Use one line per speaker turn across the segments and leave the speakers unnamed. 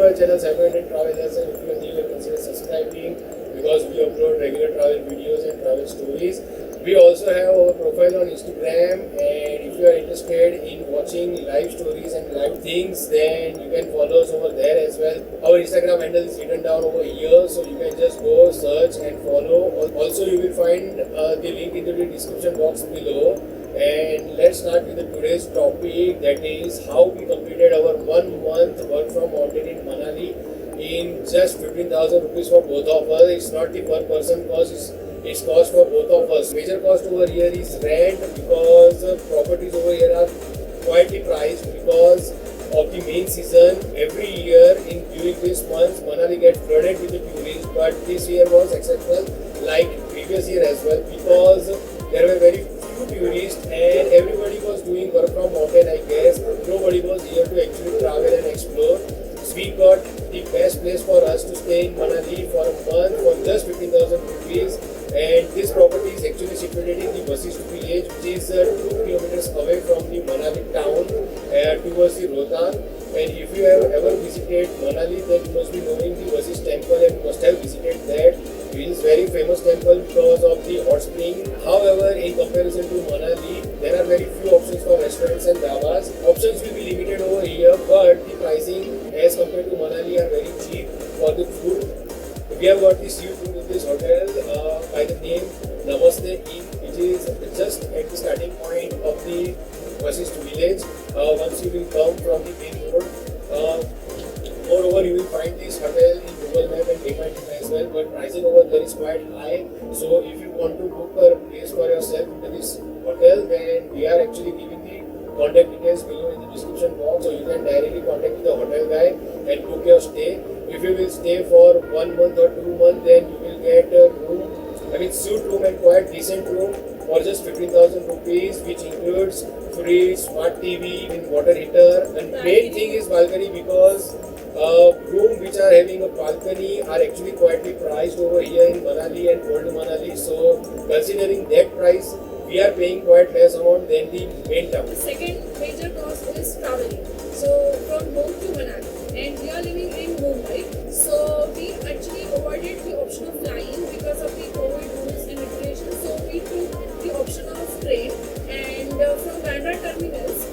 to our channel Cyber Indian Travelers, and if you are new, consider subscribing because we upload regular travel videos and travel stories. We also have our profile on Instagram, and if you are interested in watching live stories and live things, then you can follow us over there as well. Our Instagram handle is written down over here, so you can just go search and follow. Also, you will find the link in the description box below. And let's start with today's topic, that is how we completed our 1 month work from mountain in Manali in just 15,000 rupees for both of us. It's not the per person cost, it's cost for both of us. Major cost over here is rent, because properties over here are quietly priced because of the main season. Every year during this month, Manali gets flooded with the tourists, but this year was exceptional like previous year as well, because there were very few tourists and everybody was doing work from mountain, I guess. Nobody was here to actually travel and explore. So we got the best place for us to stay in Manali for a month for just 15,000 rupees. And this property is actually situated in the Vasisht village, which is 2 kilometers away from the Manali town towards the Rohtang. And if you have ever visited Manali, then you must be knowing the Vasisht temple and must have visited that. It is very famous temple because of the hot spring. However, in comparison to Manali, there are very few options for restaurants and dhabas. Options will be limited over here, but the pricing as compared to Manali are very cheap for the food. We have got this huge room in this hotel by the name Namaste Inn, which is just at the starting point of the Vasisht village. Once you will come from the main road, moreover you will find this hotel in Google Map and DMAT as well, but pricing over there is quite high. So if you want to book a place for yourself into this hotel, then we are actually giving the contact details below in the description box, so you can directly contact the hotel guy and book your stay. If you will stay for 1 month or 2 months, then you will get a room, suite room and quite decent room for just 15,000 rupees, which includes fridge, smart TV, and water heater. And main thing is balcony, because rooms which are having a balcony are actually quietly priced over here in Manali and Old Manali. So considering that price, we are paying quite less amount than the main town.
The second major cost is traveling. So from home to Manali, and we are living in Mumbai. So we actually avoided the option of flying because of the COVID rules and regulations. So we took the option of train, and from Bandra terminals,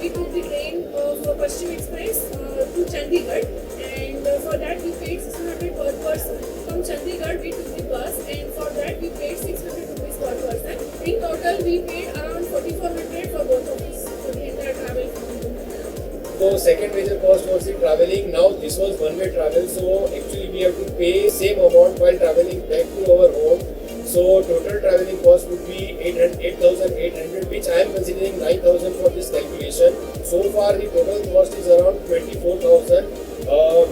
we took the train for Pashchim Express to Chandigarh, and for that we paid 600 per person. From Chandigarh we took the bus, and for that we paid 600 rupees per person. In total we paid around 4,400 for both of us for the entire travel from Manali.
So second major cost was the traveling. Now this was one-way travel, so actually we have to pay same amount while traveling back to our home. So total traveling cost would be 8,800, which I am considering 9,000 for this calculation. So far the total cost is around 24,000,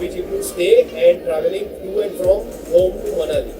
which includes stay and traveling to and from home to Manali.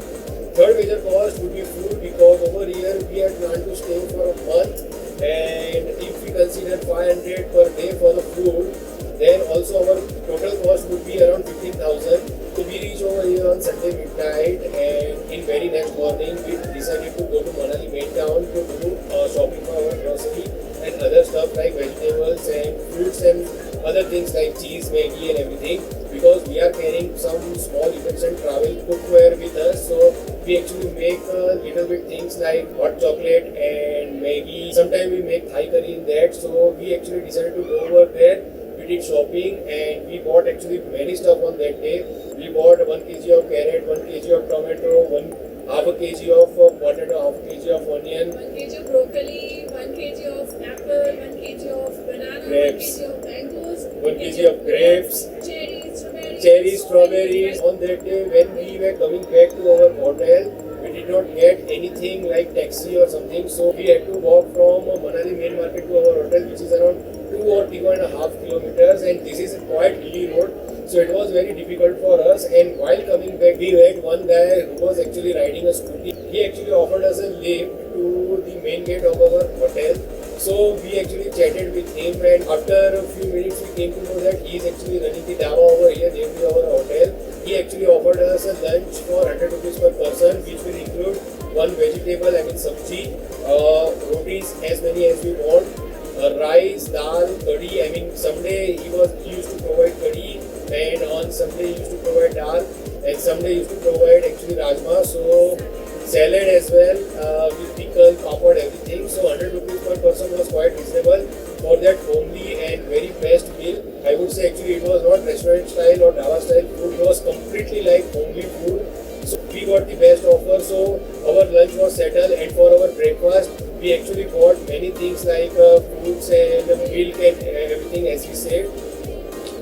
Third major cost would be food, because over here we had planned to stay for a month, and if we consider 500 per day for the food, then also our total cost would be around 15,000. So we reach over here on Sunday midnight, and in very next morning we decided to go to Manali main town to do shopping for our grocery and other stuff like vegetables and fruits and other things like cheese, Maggi and everything, because we are carrying some small events and travel cookware with us. So we actually make little bit things like hot chocolate and Maggi. Sometimes we make Thai curry in that. So we actually decided to go over there. We did shopping and we bought actually many stuff on that day. We bought 1 kg of carrot, 1 kg of tomato, half a kg of potato, half a kg of onion,
1 kg of broccoli, 1 kg of apple, 1 kg of banana,
grapes,
1 kg of mangoes,
1 kg of grapes,
cherries,
strawberries. On that day when we were coming back to our hotel, we did not get anything like taxi or something, so we had to walk from Manali main market to our hotel, which is around 2 or 2.5 kilometers, and this is a quite hilly road. So it was very difficult for us, and while coming back we met one guy who was actually riding a scooty. He actually offered us a lift to the main gate of our hotel. So we actually chatted with him, and after a few minutes we came to know that he is actually running the dhaba over here near to our hotel. He actually offered us a lunch for 100 rupees per person, which will include one vegetable, sabji, rotis as many as we want, rice, dal, curry. Someday he used to provide curry, and on some day used to provide dal, and some day used to provide actually rajma. So salad as well, with pickle, papad, everything. So 100 rupees per person was quite reasonable for that homely and very best meal. I would say actually it was not restaurant style or dhaba style food. It was completely like homely food. So we got the best offer. So our lunch was settled, and for our breakfast we actually bought many things like fruits and milk and everything, as we said.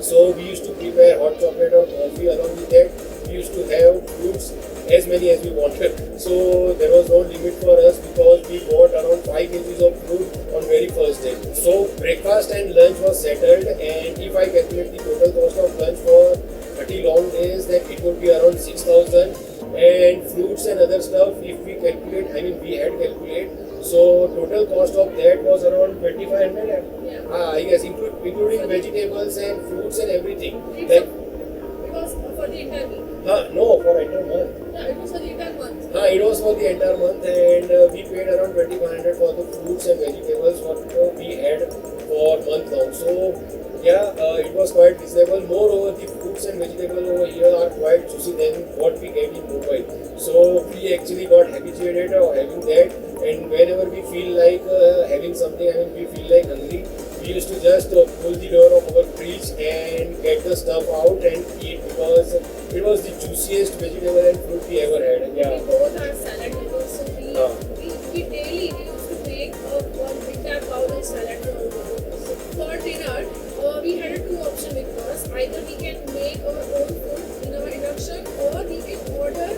So we used to prepare hot chocolate or coffee along with that. We used to have fruits as many as we wanted. So there was no limit for us because we bought around 5 kgs of fruit on very first day. So breakfast and lunch was settled, and if I calculate the total cost of lunch for 30 long days, then it would be around 6,000. And fruits and other stuff, if we calculate, I mean we had calculate. So total cost of that was around 2,500.
Yeah.
I guess including vegetables and fruits and everything.
It's
Like
it was for the entire week.
no, for entire month.
Yeah, it was for the entire month.
It was for the entire month, and we paid around 2,500 for the fruits and vegetables what we had for month long. So yeah, it was quite reasonable. Moreover, the fruits and vegetables over here are quite juicy than what we get in Mumbai. So we actually got habituated of having that, and whenever we feel like having something, I mean we feel like hungry, we used to just pull the door of our fridge and get the stuff out and eat, because it was the juiciest vegetable and fruit we ever had.
We
Yeah.
both are salad lovers, so
Ah.
we daily we used to make one big bowl of salad for our both. For dinner, we had a two option with us. Either we can make our own food in our induction, or we can order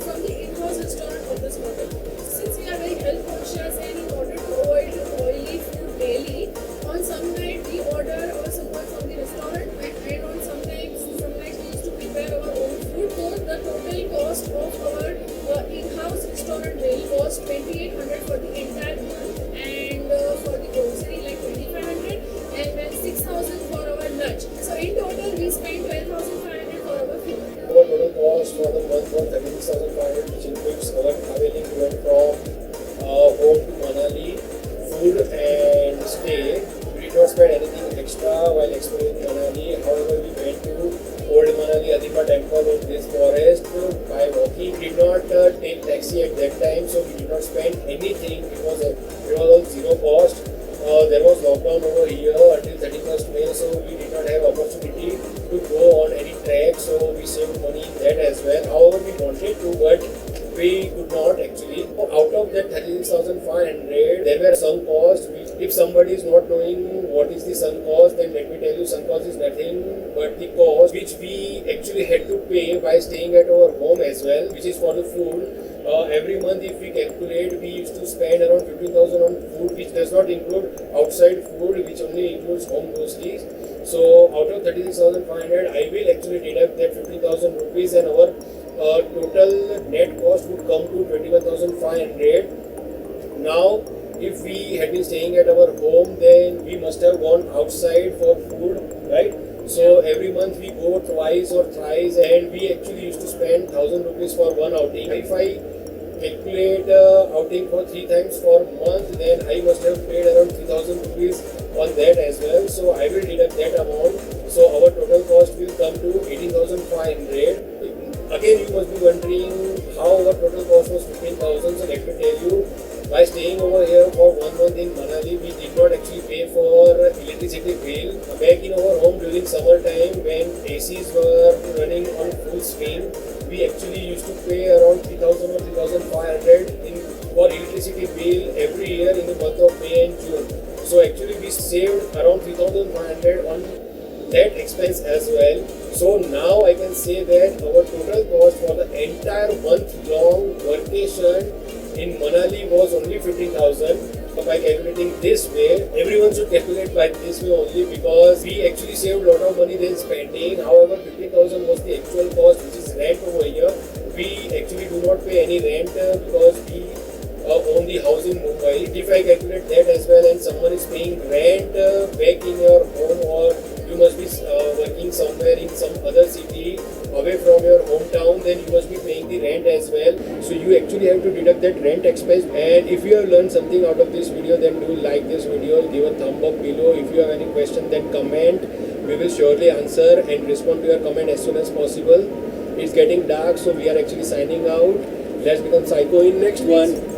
from the in-house restaurant of this hotel. Since we are very health conscious and in order to avoid oily food daily, on some night we order our support from the restaurant, and on some nights we used to prepare our own food. So the total cost of our in-house restaurant bill was 2,800 for the entire month, and for the grocery like 2,500, and then 6,000 for our lunch. So in total we spent 12,500 for our food.
Our total cost for the month was 36,500, which includes our traveling to and from home to Manali, food and stay. We did not spend anything extra while exploring Manali. However, we went to Old Manali Adipa Temple in this forest by walking. We did not take taxi at that time, so we did not spend anything. It was all zero cost. There was lockdown over here until 31st May, so we did not have opportunity to go on any trek, so we saved money in that as well. However, we wanted to, but we could not actually. Out of that 36,500, there were sunk costs. If somebody is not knowing what is the sunk cost, then let me tell you, sunk cost is nothing but the cost which we actually had to pay by staying at our home as well, which is for the food. Every month, if we calculate, we used to spend around 15,000 on food, which does not include outside food, which only includes home groceries. So out of 36,500, I will actually deduct that 15,000 rupees, and our total net cost would come to 21,500. Now, if we had been staying at our home, then we must have gone outside for food, right? So every month we go twice or thrice, and we actually used to spend 1,000 rupees for one outing. If I calculate outing for 3 times for a month, then I must have paid around 3,000 rupees on that as well. So I will deduct that amount. So our total cost will come to 18,500. Again, you must be wondering how our total cost was 15,000. So let me tell you, by staying over here for 1 month in Manali, we did not actually pay for electricity bill. Back in our home during summer time, when ACs were running on full swing, we actually used to pay around 3,000 or 3,500 for electricity bill every year in the month of May and June. So actually we saved around 3,500 on that expense as well. So now I can say that our total cost for the entire month-long vacation in Manali was only 15,000. By calculating this way, everyone should calculate by this way only, because we actually saved a lot of money than spending. However, 15,000 was the actual cost, which is rent over here. We actually do not pay any rent because we own the house in Mumbai. If I calculate that as well, and someone is paying rent back in your home, or you must be working somewhere in some other city away from your hometown, then you must be paying the rent as well. So you actually have to deduct that rent expense. And if you have learned something out of this video, then do like this video, give a thumb up below. If you have any question, then comment. We will surely answer and respond to your comment as soon as possible. It's getting dark, so we are actually signing out. Let's become psycho in next one.